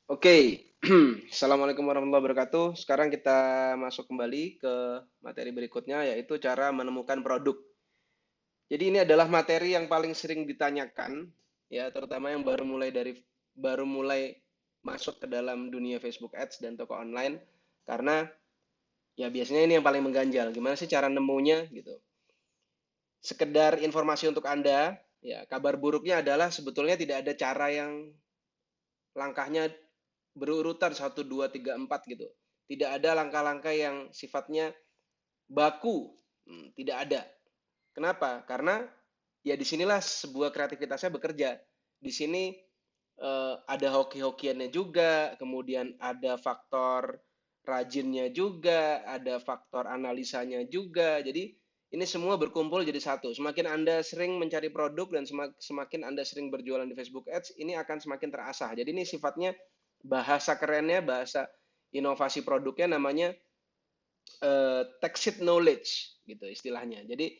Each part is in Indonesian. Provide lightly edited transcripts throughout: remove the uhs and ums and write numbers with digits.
Oke, Assalamualaikum warahmatullahi wabarakatuh. Sekarang kita masuk kembali ke materi berikutnya, yaitu cara menemukan produk. Jadi ini adalah materi yang paling sering ditanyakan, ya, terutama yang baru mulai masuk ke dalam dunia Facebook Ads dan toko online, karena ya biasanya ini yang paling mengganjal. Gimana sih cara nemunya, gitu? Sekedar informasi untuk Anda, ya, kabar buruknya adalah sebetulnya tidak ada cara yang langkahnya berurutan satu 2 3 4 gitu. Tidak ada langkah-langkah yang sifatnya baku. Tidak ada. Kenapa? Karena ya disinilah sebuah kreativitasnya bekerja. Di sini ada hoki-hokiannya juga, kemudian ada faktor rajinnya juga, ada faktor analisanya juga. Jadi ini semua berkumpul jadi satu. Semakin Anda sering mencari produk dan semakin Anda sering berjualan di Facebook Ads, ini akan semakin terasah. Jadi ini sifatnya bahasa kerennya, bahasa inovasi produknya namanya tacit knowledge gitu istilahnya. Jadi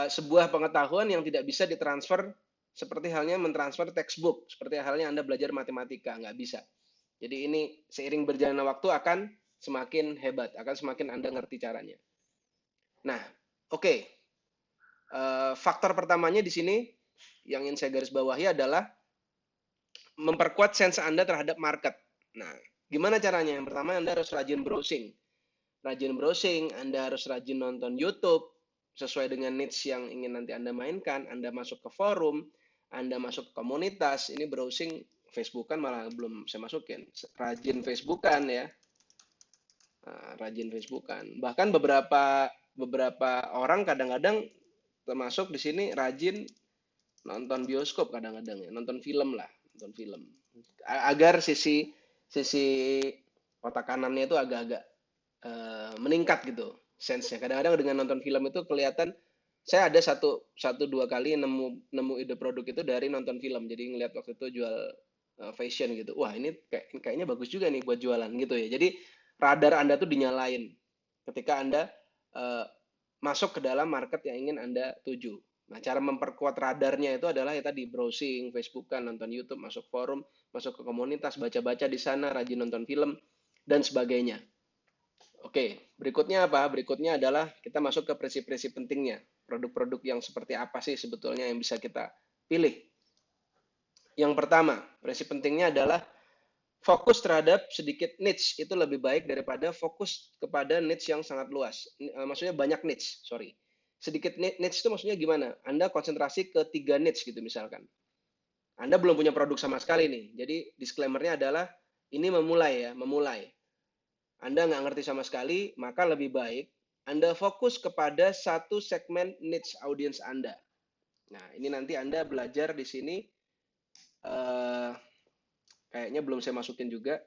sebuah pengetahuan yang tidak bisa ditransfer seperti halnya mentransfer textbook, seperti halnya Anda belajar matematika, nggak bisa. Jadi ini seiring berjalannya waktu akan semakin hebat, akan semakin Anda ngerti caranya. Nah, oke. Okay. Faktor pertamanya di sini yang ingin saya garis bawahi adalah memperkuat sense Anda terhadap market. Nah, gimana caranya? Yang pertama Anda harus rajin browsing. Rajin browsing, Anda harus rajin nonton YouTube sesuai dengan niche yang ingin nanti Anda mainkan. Anda masuk ke forum, Anda masuk ke komunitas. Ini browsing Facebookan malah belum saya masukin. Rajin Facebookan ya. Nah, rajin Facebookan. Bahkan beberapa beberapa orang kadang-kadang termasuk di sini rajin nonton bioskop kadang-kadang ya, nonton film lah, nonton film. Agar sisi sisi otak kanannya itu agak-agak meningkat gitu sense-nya. Kadang-kadang dengan nonton film itu kelihatan saya ada satu satu dua kali nemu nemu ide produk itu dari nonton film. Jadi ngelihat waktu itu jual fashion gitu. Wah, ini kayaknya bagus juga nih buat jualan gitu ya. Jadi radar Anda tuh dinyalain ketika Anda uh, masuk ke dalam market yang ingin Anda tuju. Nah, cara memperkuat radarnya itu adalah ya tadi browsing, Facebook kan, nonton YouTube, masuk forum, masuk ke komunitas, baca-baca di sana, rajin nonton film dan sebagainya. Oke, berikutnya apa? Berikutnya adalah kita masuk ke prinsip-prinsip pentingnya. Produk-produk yang seperti apa sih sebetulnya yang bisa kita pilih? Yang pertama, prinsip pentingnya adalah fokus terhadap sedikit niche itu lebih baik daripada fokus kepada niche yang sangat luas. Maksudnya banyak niche, sorry. Sedikit niche itu maksudnya gimana? Anda konsentrasi ke 3 niche gitu misalkan. Anda belum punya produk sama sekali nih. Jadi disclaimer-nya adalah ini memulai ya, memulai. Anda nggak ngerti sama sekali, maka lebih baik Anda fokus kepada satu segmen niche audience Anda. Nah, ini nanti Anda belajar di sini, eh, kayaknya belum saya masukin juga.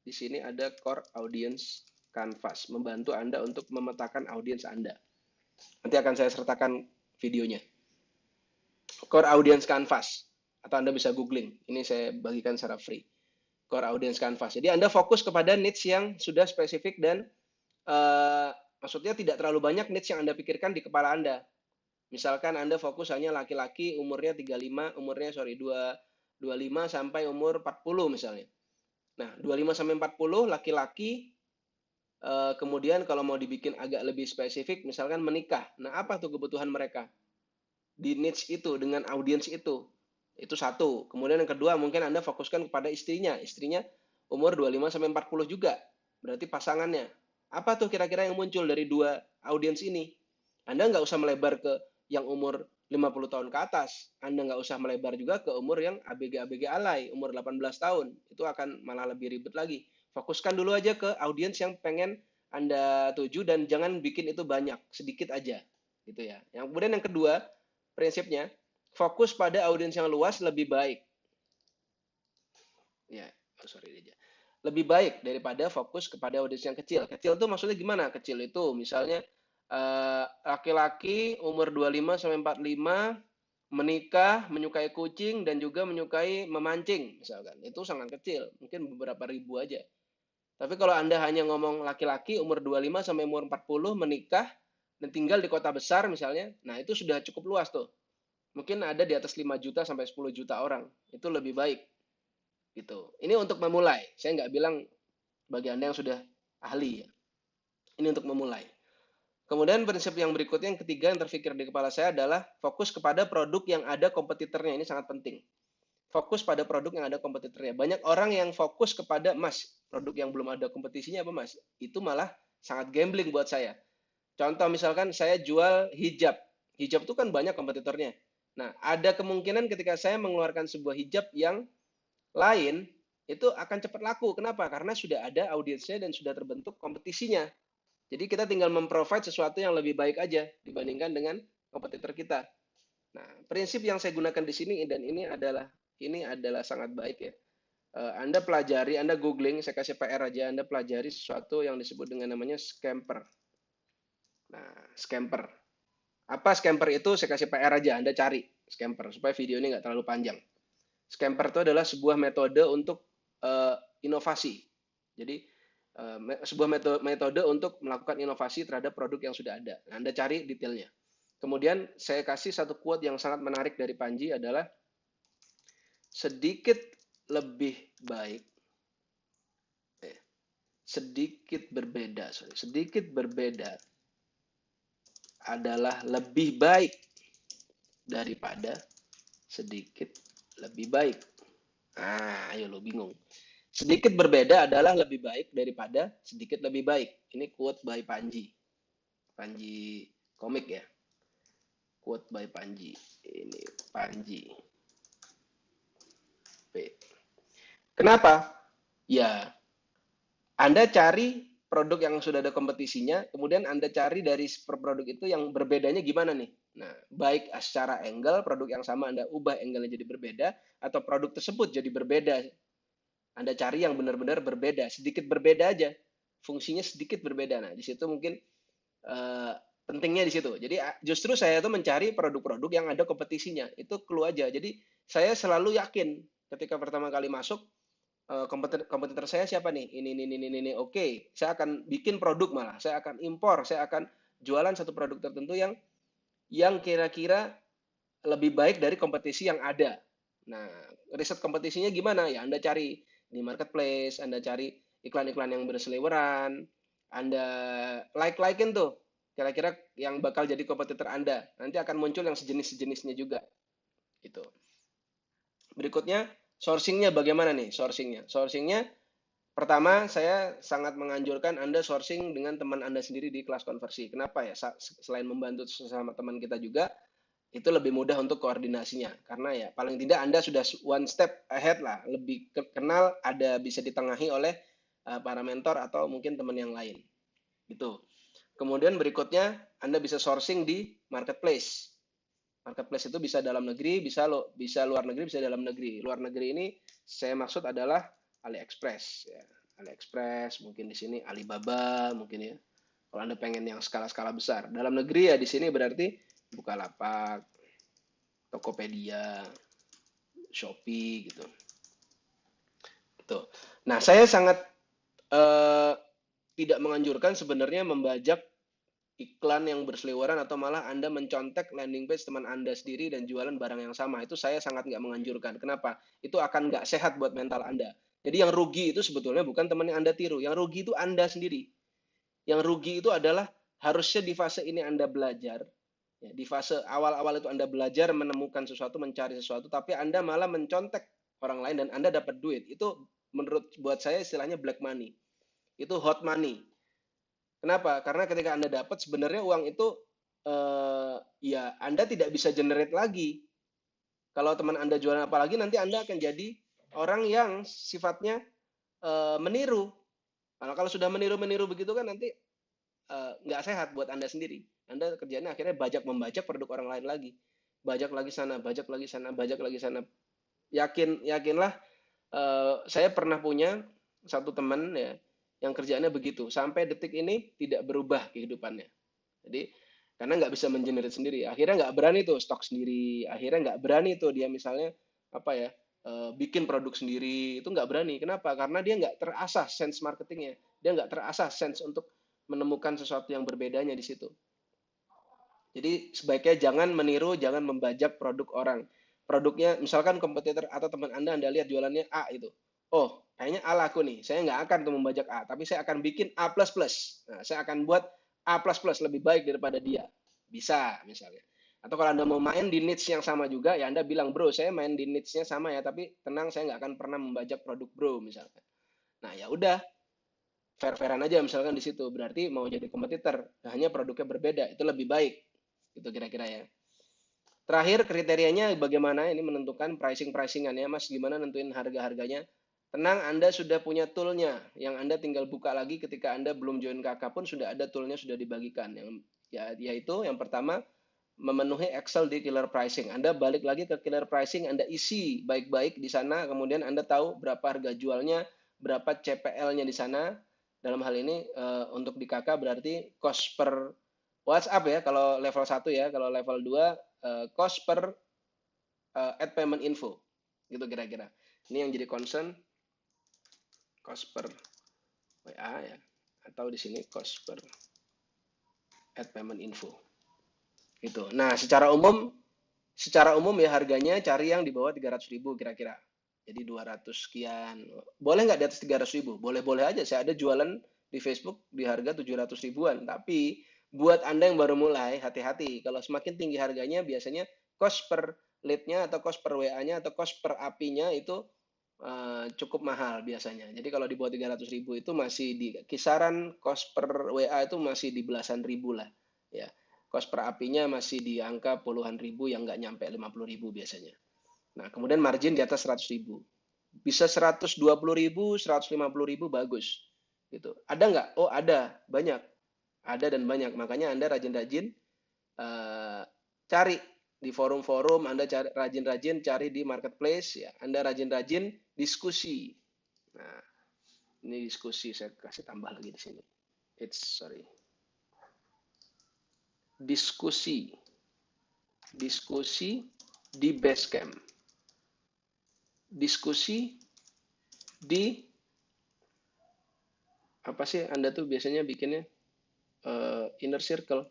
Di sini ada core audience canvas, membantu Anda untuk memetakan audience Anda. Nanti akan saya sertakan videonya. Core audience canvas, atau Anda bisa googling. Ini saya bagikan secara free. Core audience canvas. Jadi Anda fokus kepada niche yang sudah spesifik dan maksudnya tidak terlalu banyak niche yang Anda pikirkan di kepala Anda. Misalkan Anda fokus hanya laki-laki umurnya 35, umurnya sorry 25 sampai umur 40 misalnya. Nah, 25 sampai 40 laki-laki, kemudian kalau mau dibikin agak lebih spesifik misalkan menikah. Nah, apa tuh kebutuhan mereka di niche itu dengan audiens itu? Itu satu. Kemudian yang kedua mungkin Anda fokuskan kepada istrinya. Istrinya umur 25 sampai 40 juga. Berarti pasangannya. Apa tuh kira-kira yang muncul dari dua audiens ini? Anda nggak usah melebar ke yang umur 50 tahun ke atas. Anda nggak usah melebar juga ke umur yang ABG-ABG alay, umur 18 tahun. Itu akan malah lebih ribet lagi. Fokuskan dulu aja ke audiens yang pengen Anda tuju dan jangan bikin itu banyak, sedikit aja. Gitu ya. Yang kemudian yang kedua, prinsipnya fokus pada audiens yang luas lebih baik. Ya, oh sorry aja. Lebih baik daripada fokus kepada audiens yang kecil. Kecil itu maksudnya gimana? Kecil itu misalnya laki-laki umur 25 sampai 45 menikah, menyukai kucing dan juga menyukai memancing misalkan. Itu sangat kecil, mungkin beberapa ribu aja. Tapi kalau Anda hanya ngomong laki-laki umur 25 sampai umur 40 menikah dan tinggal di kota besar misalnya, nah itu sudah cukup luas tuh. Mungkin ada di atas 5 juta sampai 10 juta orang. Itu lebih baik. gitu. Ini untuk memulai. Saya nggak bilang bagi Anda yang sudah ahli ya. Ini untuk memulai. Kemudian prinsip yang berikutnya, yang ketiga yang terfikir di kepala saya adalah fokus kepada produk yang ada kompetitornya. Ini sangat penting. Fokus pada produk yang ada kompetitornya. Banyak orang yang fokus kepada, Mas, produk yang belum ada kompetisinya apa, Mas? Itu malah sangat gambling buat saya. Contoh misalkan saya jual hijab. Hijab itu kan banyak kompetitornya. Nah, ada kemungkinan ketika saya mengeluarkan sebuah hijab yang lain, itu akan cepat laku. Kenapa? Karena sudah ada audiensnya dan sudah terbentuk kompetisinya. Jadi kita tinggal memprovide sesuatu yang lebih baik aja dibandingkan dengan kompetitor kita. Nah, prinsip yang saya gunakan di sini dan ini adalah sangat baik ya. Anda pelajari, Anda googling, saya kasih PR aja, Anda pelajari sesuatu yang disebut dengan namanya scamper. Nah, scamper. Apa scamper itu? Saya kasih PR aja, Anda cari scamper supaya video ini nggak terlalu panjang. Scamper itu adalah sebuah metode untuk inovasi. Jadi sebuah metode untuk melakukan inovasi terhadap produk yang sudah ada. Nah, Anda cari detailnya. Kemudian saya kasih satu quote yang sangat menarik dari Panji adalah sedikit lebih baik, sedikit berbeda adalah lebih baik daripada sedikit lebih baik. Ayo lo bingung. Sedikit berbeda adalah lebih baik daripada sedikit lebih baik. Ini quote by Panji. Panji komik ya. Quote by Panji. Ini Panji. P. Kenapa? Ya, Anda cari produk yang sudah ada kompetisinya, kemudian Anda cari dari produk itu yang berbedanya gimana nih. Nah, baik secara angle, produk yang sama Anda ubah angle-nya jadi berbeda, atau produk tersebut jadi berbeda. Anda cari yang benar-benar berbeda, sedikit berbeda aja. Fungsinya sedikit berbeda. Nah, di situ mungkin uh, pentingnya di situ. Jadi justru saya itu mencari produk-produk yang ada kompetisinya. Itu clue aja. Jadi saya selalu yakin ketika pertama kali masuk kompetitor saya siapa nih? Ini. Oke, saya akan bikin produk malah. Saya akan impor, saya akan jualan satu produk tertentu yang kira-kira lebih baik dari kompetisi yang ada. Nah, riset kompetisinya gimana? Ya Anda cari di marketplace, Anda cari iklan-iklan yang berseliweran, Anda like-likein tuh kira-kira yang bakal jadi kompetitor Anda. Nanti akan muncul yang sejenis-sejenisnya juga. Gitu. Berikutnya, sourcingnya bagaimana nih? Sourcingnya pertama, saya sangat menganjurkan Anda sourcing dengan teman Anda sendiri di kelas konversi. Kenapa ya? Selain membantu sesama teman kita juga, itu lebih mudah untuk koordinasinya. Karena ya paling tidak Anda sudah one step ahead lah, lebih kenal, ada bisa ditengahi oleh para mentor atau mungkin teman yang lain. Gitu. Kemudian berikutnya Anda bisa sourcing di marketplace. Marketplace itu bisa dalam negeri, bisa luar negeri, bisa dalam negeri. Luar negeri ini saya maksud adalah AliExpress ya. AliExpress, mungkin di sini Alibaba mungkin ya. Kalau Anda pengen yang skala-skala besar. Dalam negeri ya di sini berarti Bukalapak, Tokopedia, Shopee gitu. Gitu. Nah, saya sangat eh, tidak menganjurkan sebenarnya membajak iklan yang berseliweran atau malah Anda mencontek landing page teman Anda sendiri dan jualan barang yang sama. Itu saya sangat nggak menganjurkan. Kenapa? Itu akan nggak sehat buat mental Anda. Jadi yang rugi itu sebetulnya bukan teman yang Anda tiru. Yang rugi itu Anda sendiri. Yang rugi itu adalah harusnya di fase ini Anda belajar. Ya, di fase awal-awal itu Anda belajar menemukan sesuatu, mencari sesuatu, tapi Anda malah mencontek orang lain dan Anda dapat duit. Itu menurut buat saya istilahnya black money. Itu hot money. Kenapa? Karena ketika Anda dapat sebenarnya uang itu ya Anda tidak bisa generate lagi. Kalau teman Anda jualan apalagi nanti Anda akan jadi orang yang sifatnya meniru. Nah, kalau sudah meniru-meniru begitu kan nanti nggak sehat buat Anda sendiri. Anda kerjanya akhirnya membajak produk orang lain lagi. Bajak lagi sana, bajak lagi sana, bajak lagi sana. Yakinlah, saya pernah punya satu teman ya yang kerjaannya begitu sampai detik ini tidak berubah kehidupannya. Jadi karena nggak bisa mengenerate sendiri, akhirnya nggak berani tuh stok sendiri, akhirnya nggak berani tuh dia misalnya apa ya bikin produk sendiri itu nggak berani. Kenapa? Karena dia nggak terasah sense marketingnya, dia nggak terasah sense untuk menemukan sesuatu yang berbedanya di situ. Jadi sebaiknya jangan meniru, jangan membajak produk orang. produknya, misalkan kompetitor atau teman Anda lihat jualannya A itu. Oh, kayaknya A laku nih. Saya nggak akan tuh membajak A, tapi saya akan bikin A++. Nah, saya akan buat A++ lebih baik daripada dia. Bisa, misalnya. Atau kalau Anda mau main di niche yang sama juga, ya Anda bilang, bro, saya main di niche-nya sama ya, tapi tenang, saya nggak akan pernah membajak produk bro, misalkan. Nah, ya udah, fair-fairan aja misalkan di situ. Berarti mau jadi kompetitor, hanya produknya berbeda, itu lebih baik. Itu kira-kira ya. Terakhir kriterianya bagaimana ini menentukan pricing-pricingannya, Mas, gimana nentuin harga-harganya? Tenang, Anda sudah punya toolnya, yang Anda tinggal buka lagi ketika Anda belum join KK pun sudah ada toolnya sudah dibagikan. Yang yaitu yang pertama memenuhi Excel di killer pricing. Anda balik lagi ke killer pricing, Anda isi baik-baik di sana, kemudian Anda tahu berapa harga jualnya, berapa CPL-nya di sana. Dalam hal ini untuk di KK berarti cost per WhatsApp ya, kalau level 1 ya, kalau level 2 cost per add payment info. Gitu kira-kira. Ini yang jadi concern, cost per WA ya, atau di sini cost per add payment info. Gitu. Nah, secara umum ya harganya cari yang di bawah 300.000 kira-kira. Jadi 200 sekian. Boleh nggak di atas 300.000? Boleh-boleh aja. Saya ada jualan di Facebook di harga 700 ribuan. Tapi buat Anda yang baru mulai, hati-hati. Kalau semakin tinggi harganya, biasanya cost per lead-nya atau cost per WA-nya atau cost per API-nya itu cukup mahal biasanya. Jadi kalau di bawah 300.000 itu masih di kisaran cost per WA itu masih di belasan ribu lah. Ya, cost per API-nya masih di angka puluhan ribu yang nggak nyampe 50.000 biasanya. Nah, kemudian margin di atas 100.000. Bisa 120.000, 150.000 bagus. Gitu. Ada nggak? Oh, ada. Banyak. Ada dan banyak. Makanya Anda rajin-rajin cari di forum-forum, Anda rajin-rajin cari di marketplace, ya. Anda rajin-rajin diskusi. Nah, ini diskusi saya kasih tambah lagi di sini. Sorry. Diskusi di Basecamp. Diskusi di apa sih Anda tuh biasanya bikinnya inner circle.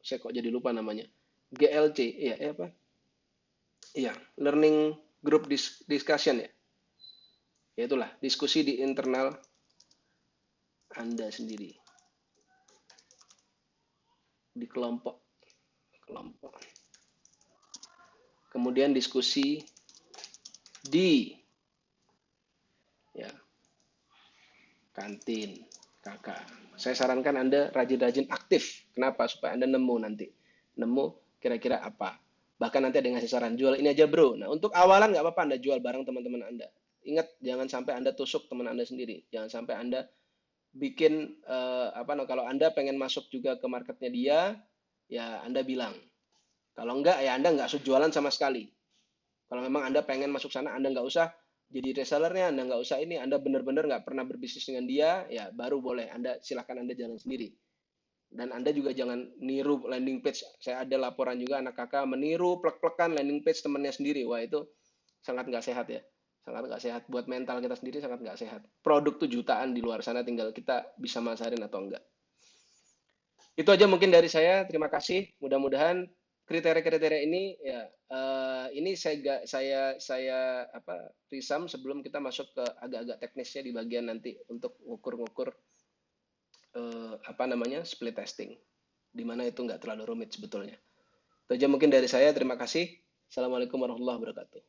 Saya kok jadi lupa namanya. GLC, iya, apa? Iya, learning group discussion ya. Ya itulah, diskusi di internal Anda sendiri. Di kelompok. Kemudian diskusi di ya kantin kakak. Saya sarankan Anda rajin-rajin aktif. Kenapa? Supaya Anda nemu nanti. Nemu kira-kira apa. Bahkan nanti ada yang ngasih saran, jual ini aja bro. Nah, untuk awalan nggak apa-apa Anda jual bareng teman-teman Anda. Ingat, jangan sampai Anda tusuk teman Anda sendiri. Jangan sampai Anda bikin kalau Anda pengen masuk juga ke marketnya dia, ya Anda bilang. Kalau enggak, ya Anda nggak usah jualan sama sekali. Kalau memang Anda pengen masuk sana, Anda nggak usah jadi resellernya, Anda nggak usah ini, Anda benar-benar nggak pernah berbisnis dengan dia, ya baru boleh. Silakan Anda jalan sendiri. Dan Anda juga jangan niru landing page. Saya ada laporan juga anak kakak meniru plek-plekan landing page temannya sendiri. Wah, itu sangat nggak sehat ya. Sangat nggak sehat. Buat mental kita sendiri sangat nggak sehat. Produk tuh jutaan di luar sana, tinggal kita bisa masarin atau enggak. Itu aja mungkin dari saya. Terima kasih. Mudah-mudahan kriteria-kriteria ini ya ini saya risam sebelum kita masuk ke agak-agak teknisnya di bagian nanti untuk ngukur-ngukur split testing, di mana itu nggak terlalu rumit sebetulnya. Itu aja mungkin dari saya. Terima kasih. Assalamualaikum warahmatullahi wabarakatuh.